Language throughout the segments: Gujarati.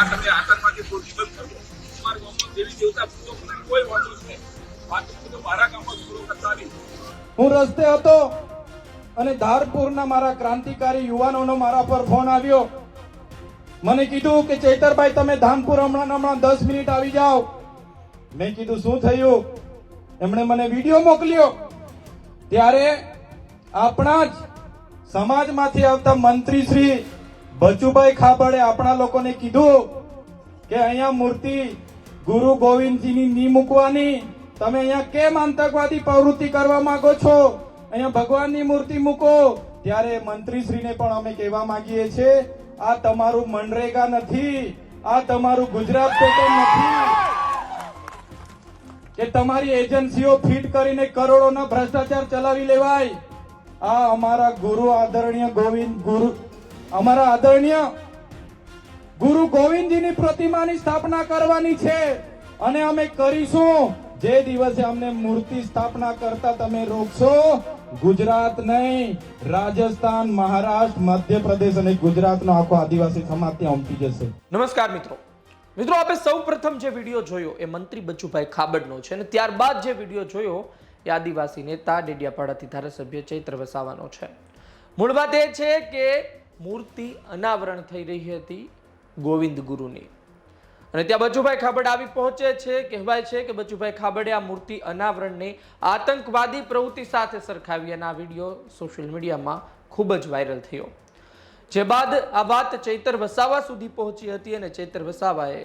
તમે આતંકવાદી પ્રવૃત્તિ બંધ કરો. તમારા ગામમાં દેવી દેવતા પૂરો કરે કોઈ વાંધો જ નહીં. બાકી તો મારા ગામમાં પૂરો કરતા નહીં. હું રસ્તે હતો અને ધારપુરના મારા ક્રાંતિકારી યુવાનોનો મારા પર ફોન આવ્યો. મને કીધું કે ચૈતરભાઈ તમે ધાનપુર હમણાં 10 મિનિટ આવી જાઓ. મેં કીધું શું થયું? એમણે મને વિડીયો મોકલ્યો. ત્યારે આપણા જ સમાજમાંથી આવતા મંત્રી શ્રી બચુભાઈ ખાબડે આપણા લોકોને કીધું કે અહીંયા મૂર્તિ ગુરુ ગોવિંદજીની નહીં મૂકવાની. તમે અહીંયા કેમ આતંકવાદી પ્રવૃત્તિ કરવા માંગો છો? અહીંયા ભગવાનની મૂર્તિ મૂકો. ત્યારે મંત્રીશ્રીને પણ અમે કહેવા માંગીએ છીએ, આ તમારું મનરેગા નથી, આ તમારું ગુજરાત પેટર્ન નથી કે તમારી એજન્સીઓ ફીટ કરીને કરોડોના ભ્રષ્ટાચાર ચલાવી લેવાય. આ અમારા આદરણીય ગુરુ ગોવિંદજીની પ્રતિમાની સ્થાપના કરવાની છે અને અમે કરીશું. જે દિવસે અમને મૂર્તિ સ્થાપના કરતા તમે રોકશો, ગુજરાત નહીં, રાજસ્થાન, મહારાષ્ટ્ર, મધ્યપ્રદેશ અને ગુજરાતનો આખો આદિવાસી સમાજ ત્યાં ઉમટી જશે. નમસ્કાર મિત્રો, આપણે સૌ પ્રથમ જે વિડીયો જોયો એ મંત્રી બચુભાઈ ખાબડનો છે અને ત્યારબાદ જે વિડીયો જોયો એ આદિવાસી નેતા ડેડિયાપાડાથી ધારાસભ્ય ચૈત્ર વસાવાનો છે. મૂળ વાત એ છે કે મૂર્તિ અનાવરણ થઈ રહી હતી ગોવિંદ ગુરુની અને ત્યાં બચુભાઈ ખાબડ આવી પહોંચે છે. કહેવાય છે કે બચુભાઈ ખાબડે આ મૂર્તિ અનાવરણને આતંકવાદી પ્રવૃત્તિ સાથે સરખાવી અને આ વિડીયો સોશિયલ મીડિયામાં ખૂબ જ વાયરલ થયો. જે બાદ આ વાત ચૈતર વસાવા સુધી પહોંચી હતી અને ચૈતર વસાવાએ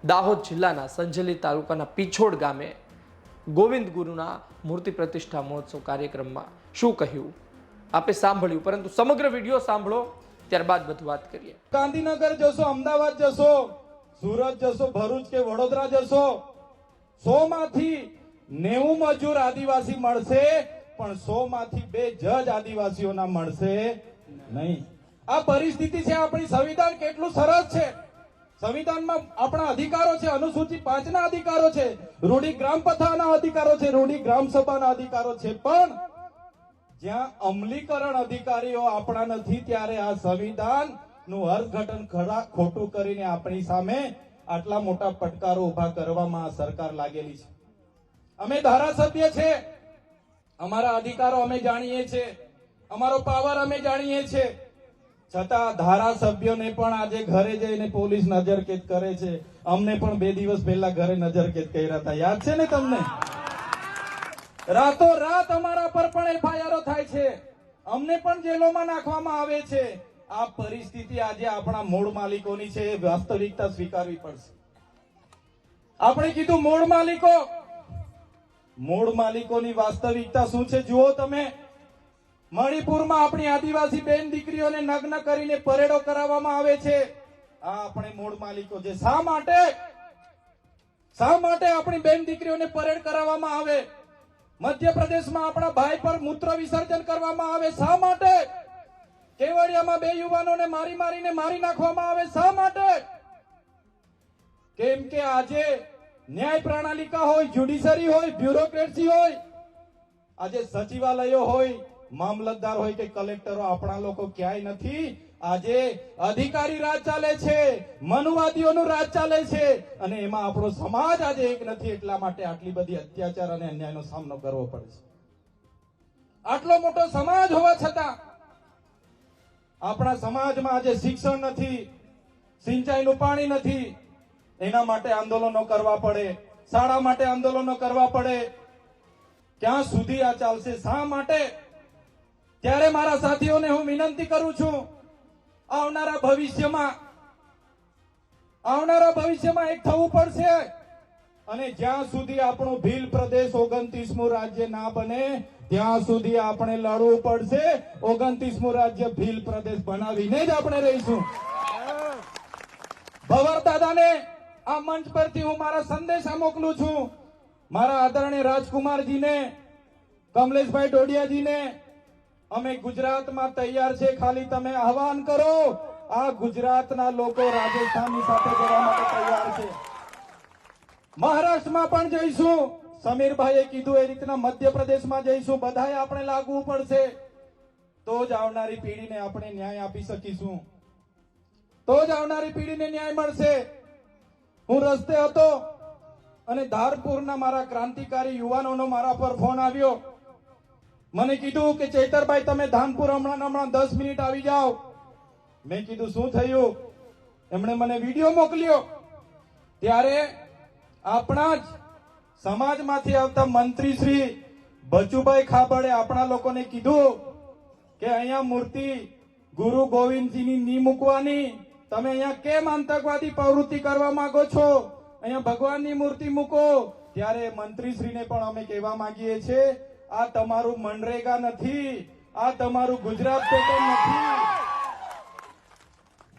દાહોદ જિલ્લાના સંજેલી તાલુકાના પીછોડ ગામે ગોવિંદ ગુરુના મૂર્તિ પ્રતિષ્ઠા મહોત્સવ કાર્યક્રમમાં શું કહ્યું આપે સાંભળ્યું, પરંતુ સમગ્ર વિડીયો સાંભળો ત્યારબાદ બધું વાત કરીએ. ગાંધીનગર જશો, અમદાવાદ જશો, સુરત જશો, ભરૂચ કે વડોદરા જશો, 100 માંથી 90 મજૂર આદિવાસી મળશે, પણ 100 માંથી 2 જજ આદિવાસીઓના મળશે નહીં. આ પરિસ્થિતિ છે. આપણી સંવિધાન કેટલું સરસ છે. સંવિધાનમાં આપણા અધિકારો છે, અનુસૂચિ 5 ના અધિકારો છે, રૂઢી ગ્રામ પથાના અધિકારો છે, રૂઢી ગ્રામ સભાના અધિકારો છે, પણ જ્યાં અમલીકરણ અધિકારીઓ આપણા નથી ત્યારે આ સંવિધાન નું અર્થઘટન ખોટું કરીને આપણી સામે આટલા મોટા પડકારો ઉભા કરવામાં આ સરકાર લાગેલી છે. અમે ધારાસભ્ય છે, અમારા અધિકારો અમે જાણીએ છીએ, અમારો પાવર અમે જાણીએ છીએ, છતાં ધારાસભ્યોને પણ આજે ઘરે જઈને પોલીસ નજરકેદ કરે છે. અમને પણ 2 દિવસ પહેલા ઘરે નજરકેદ કર્યા હતા, યાદ છે ને તમને? રાતો રાત અમારા પર પણ એફઆઈઆર થાય છે, અમને પણ જેલોમાં નાખવામાં આવે છે. આ પરિસ્થિતિ આજે આપણા મૂળ માલિકોની છે. એ વાસ્તવિકતા સ્વીકારવી પડશે. આપણે કીધું મૂળ માલિકોની વાસ્તવિકતા શું છે જુઓ તમે. મણિપુરમાં આપણી આદિવાસી બેન દીકરીઓને નગ્ન કરીને પરેડો કરાવવામાં આવે છે. આ આપણે મૂળ માલિકો છે. શા માટે આપણી બેન દીકરીઓને પરેડ કરાવવામાં આવે? મધ્યપ્રદેશમાં આપણા ભાઈ પર મૂત્ર વિસર્જન કરવામાં આવે. શા માટે? કેવડિયામાં 2 યુવાનોને મારી નાખવામાં આવે. શા માટે? કેમ કે આજે ન્યાય પ્રણાલિકા હોય, જ્યુડિશરી હોય, બ્યુરોક્રેસી હોય, આજે સચિવાલયો હોય, મામલતદાર હોય કે કલેક્ટરો, આપણા લોકો ક્યાંય નથી. આજે અધિકારી રાજ ચાલે છે, મનુવાદીઓનું રાજ ચાલે છે અને એમાં આપણો સમાજ આજે એક નથી. એટલા માટે આટલી બધી અત્યાચાર અને અન્યાયનો સામનો કરવો પડે છે. આટલો મોટો સમાજ હોવા છતાં આપણા સમાજમાં આજે શિક્ષણ નથી, સિંચાઈનું પાણી નથી. એના માટે આંદોલનો કરવા પડે, શાળા માટે આંદોલનો કરવા પડે. ક્યાં સુધી આ ચાલશે? શા માટે? ત્યારે મારા સાથીઓને હું વિનંતી કરું છું, આવનારા ભવિષ્યમાં એક થવું પડશે અને જ્યાં સુધી આપણું ભીલ પ્રદેશ 29મું રાજ્ય ના બને ત્યાં સુધી આપણે લડવું પડશે. 29મું રાજ્ય ભીલ પ્રદેશ બનાવીને જ આપણે રહીશું. ભવર દાદાને આ મંચ પરથી હું મારા સંદેશા મોકલું છું. મારા આદરણીય રાજકુમારજીને, કમલેશભાઈ ડોડિયાજીને, અમે ગુજરાતમાં તૈયાર છે. ખાલી તમે આહવાન કરો. આ ગુજરાતના લોકો રાજસ્થાનની સાથે જવા માટે તૈયાર છે. મહારાષ્ટ્રમાં પણ જઈશું. સમીરભાઈએ કીધું એ રીતના મધ્યપ્રદેશમાં જઈશું. બધાએ આપણે લાગવું પડશે, તો જ આવનારી પેઢીને આપણે ન્યાય આપી શકીશું. તો જ આવનારી પેઢીને ન્યાય મળશે. હું રસ્તે હતો અને ધારપુરના મારા ક્રાંતિકારી યુવાનોનો મારા પર ફોન આવ્યો. મને કીધું કે ચૈતરભાઈ તમે ધાનપુર હમણાં 10 મિનિટ આવી જાઓ. મેં કીધું શું થયું? એમણે મને વિડીયો મોકલ્યો. ત્યારે આપણા જ સમાજમાંથી આવતા મંત્રી શ્રી બચુભાઈ ખાબડે આપણા લોકોને કીધું કે અહીંયા મૂર્તિ ગુરુ ગોવિંદજીની ની મૂકવાની. તમે અહીંયા કેમ આતંકવાદી પ્રવૃત્તિ કરવા માંગો છો? અહીંયા ભગવાનની મૂર્તિ મૂકો. ત્યારે મંત્રીશ્રીને પણ અમે કહેવા માંગીએ છીએ, આ તમારું મનરેગા નથી, આ તમારું ગુજરાત પેટર્ન નથી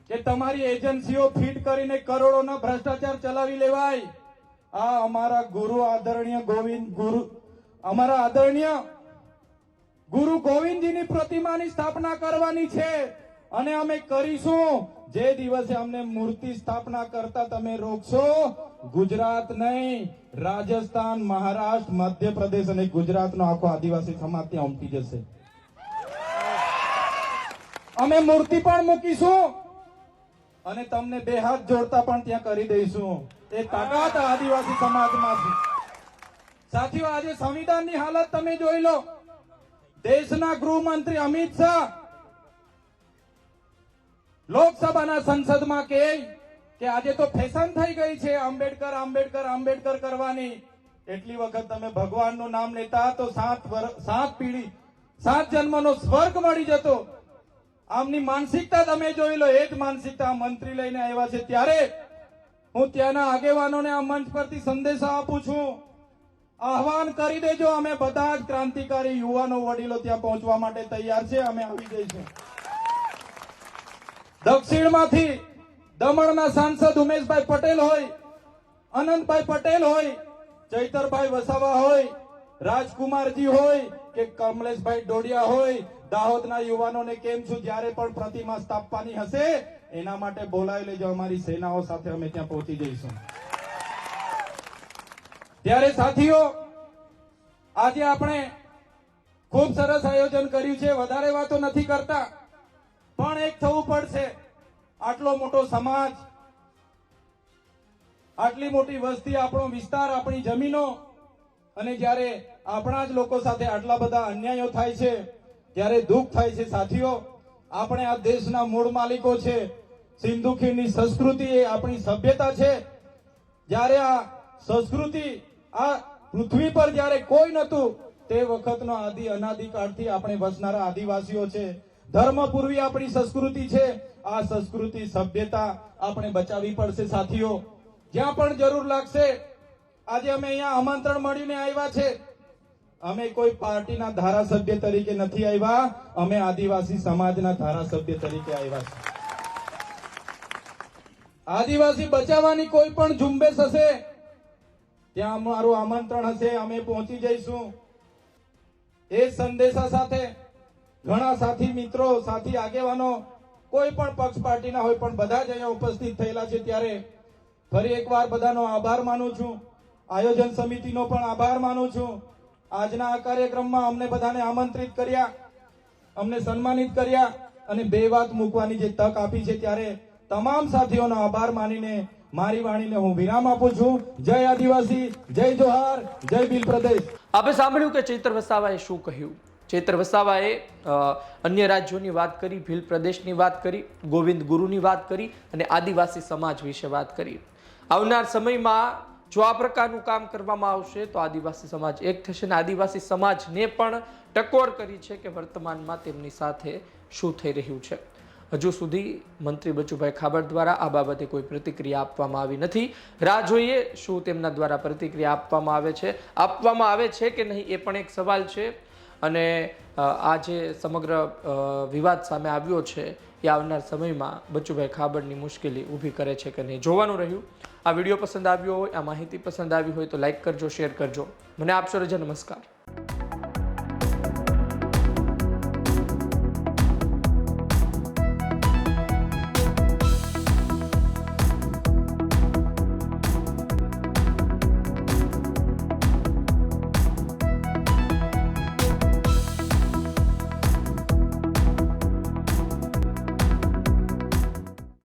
કે તમારી એજન્સીઓ ફીટ કરીને કરોડોના ભ્રષ્ટાચાર ચલાવી લેવાય. આ અમારા આદરણીય ગુરુ ગોવિંદજીની પ્રતિમાની સ્થાપના કરવાની છે અને અમે કરીશું. જે દિવસે અમને મૂર્તિ સ્થાપના કરતા તમે રોકશો, ગુજરાત નહીં, રાજસ્થાન, મહારાષ્ટ્ર, મધ્યપ્રદેશ અને ગુજરાતનો આખો આદિવાસી સમાજ ત્યાં ઉમટી જશે. અમે મૂર્તિ પણ મૂકીશું અને તમને બે હાથ જોડતા પણ ત્યાં કરી દઈશું. એ તાકાત આદિવાસી સમાજમાં છે. સાથીઓ, આજે સંવિધાનની હાલત તમે જોઈ લો. દેશના ગૃહમંત્રી અમિત શાહ લોકસભાના સંસદમાં કહે કે આજે તો ફેશન થઈ ગઈ છે આંબેડકર આંબેડકર આંબેડકર કરવાની. એટલી વખત તમે ભગવાનનું નામ લેતા તો 7 જન્મનો સ્વર્ગ મળી જતો. આમની માનસિકતા તમે જોઈ લો. એ જ માનસિકતા મંત્રી લઈને આવ્યા છે. ત્યારે હું ત્યાંના આગેવાનોને આ મંચ પરથી સંદેશા આપું છું, આહવાન કરી દેજો. અમે બધા જ ક્રાંતિકારી યુવાનો વડીલો ત્યાં પહોંચવા માટે તૈયાર છે. અમે આવી જઈશું. દક્ષિણમાંથી દમણના સાંસદ ઉમેશભાઈ પટેલ હોય, અનંતભાઈ પટેલ હોય, ચૈતરભાઈ વસાવા હોય, રાજકુમારજી હોય કે કમલેશભાઈ ડોડિયા હોય, દાહોદના યુવાનોને કેમ છું, જ્યારે પણ પ્રતિમા સ્થાપવાની હશે એના માટે બોલાવી લેજો. અમારી સેનાઓ સાથે અમે ત્યાં પહોંચી જઈશું. ત્યારે સાથીઓ, આજે આપણે ખૂબ સરસ આયોજન કર્યું છે. વધારે વાતો નથી કરતા, પણ એક થવું પડશે. આટલો મોટો સમાજ, આટલી મોટી વસ્તી, આપણો વિસ્તાર, આપણી જમીનો, અને જ્યારે આપણા જ લોકો સાથે આટલા બધા અન્યાયો થાય છે ત્યારે દુઃખ થાય છે. સાથીઓ, આપણે આ દેશના મૂળ માલિકો છે. સિંધુ ખીણની સંસ્કૃતિ એ આપણી સભ્યતા છે. જ્યારે આ સંસ્કૃતિ આ પૃથ્વી પર જ્યારે કોઈ નતું તે વખતનો અનાદિકાળથી આપણે વસનારા આદિવાસીઓ છે. ધર્મ પૂર્વી આપણી સંસ્કૃતિ છે. આ સંસ્કૃતિ સભ્યતા આપણે બચાવવી પડશે. સાથીઓ, જ્યાં પણ જરૂર લાગશે, આજે અમે અહીંયા આમંત્રણ મળીને આવ્યા છે. અમે કોઈ પાર્ટીના ધારાસભ્ય તરીકે નથી આવ્યા, અમે આદિવાસી સમાજના ધારાસભ્ય તરીકે આવ્યા છે. આદિવાસી બચાવવાની કોઈ પણ ઝુંબેશ હશે ત્યાં અમારું આમંત્રણ હશે, અમે પહોંચી જઈશું. એ સંદેશા સાથે ઘણા સાથી મિત્રો, સાથી આગેવાનો, કોઈ પણ પક્ષ પાર્ટીના હોય પણ બધા જ અહીંયા ઉપસ્થિત થયેલા છે. ત્યારે ફરી એકવાર બધાનો આભાર માનું છું. આયોજન સમિતિનો પણ આભાર માનું છું. આજના આ કાર્યક્રમમાં અમને બધાને આમંત્રિત કર્યા, અમને સન્માનિત કર્યા અને બે વાત મૂકવાની જે તક આપી છે, ત્યારે તમામ સાથીઓનો આભાર માનીને મારી વાણીને હું વિરામ આપું છું. જય આદિવાસી, જય જોહાર, જય ભીલ પ્રદેશ. આપણે સાંભળ્યું કે ચૈતર વસાવાએ શું કહ્યું. ચૈતર વસાવાએ અન્ય રાજ્યોની વાત કરી, ભીલ પ્રદેશની વાત કરી, ગોવિંદ ગુરુની વાત કરી અને આદિવાસી સમાજ વિશે વાત કરી. આવનાર સમયમાં જો આ પ્રકારનું કામ કરવામાં આવશે તો આદિવાસી સમાજ એક થશે અને આદિવાસી સમાજને પણ ટકોર કરી છે કે વર્તમાનમાં તેમની સાથે શું થઈ રહ્યું છે. હજુ સુધી મંત્રી બચુભાઈ ખાબડ દ્વારા આ બાબતે કોઈ પ્રતિક્રિયા આપવામાં આવી નથી. રાહ જોઈએ શું તેમના દ્વારા પ્રતિક્રિયા આપવામાં આવે છે કે નહીં, એ પણ એક સવાલ છે. અને આ જે સમગ્ર વિવાદ સામે આવ્યો છે એ આવનાર સમયમાં બચુભાઈ ખાબડની મુશ્કેલી ઊભી કરે છે કે નહીં, જોવાનું રહ્યું. આ વિડીયો પસંદ આવ્યો હોય, આ માહિતી પસંદ આવી હોય તો લાઈક કરજો, શેર કરજો. મને આપશો રજા. નમસ્કાર.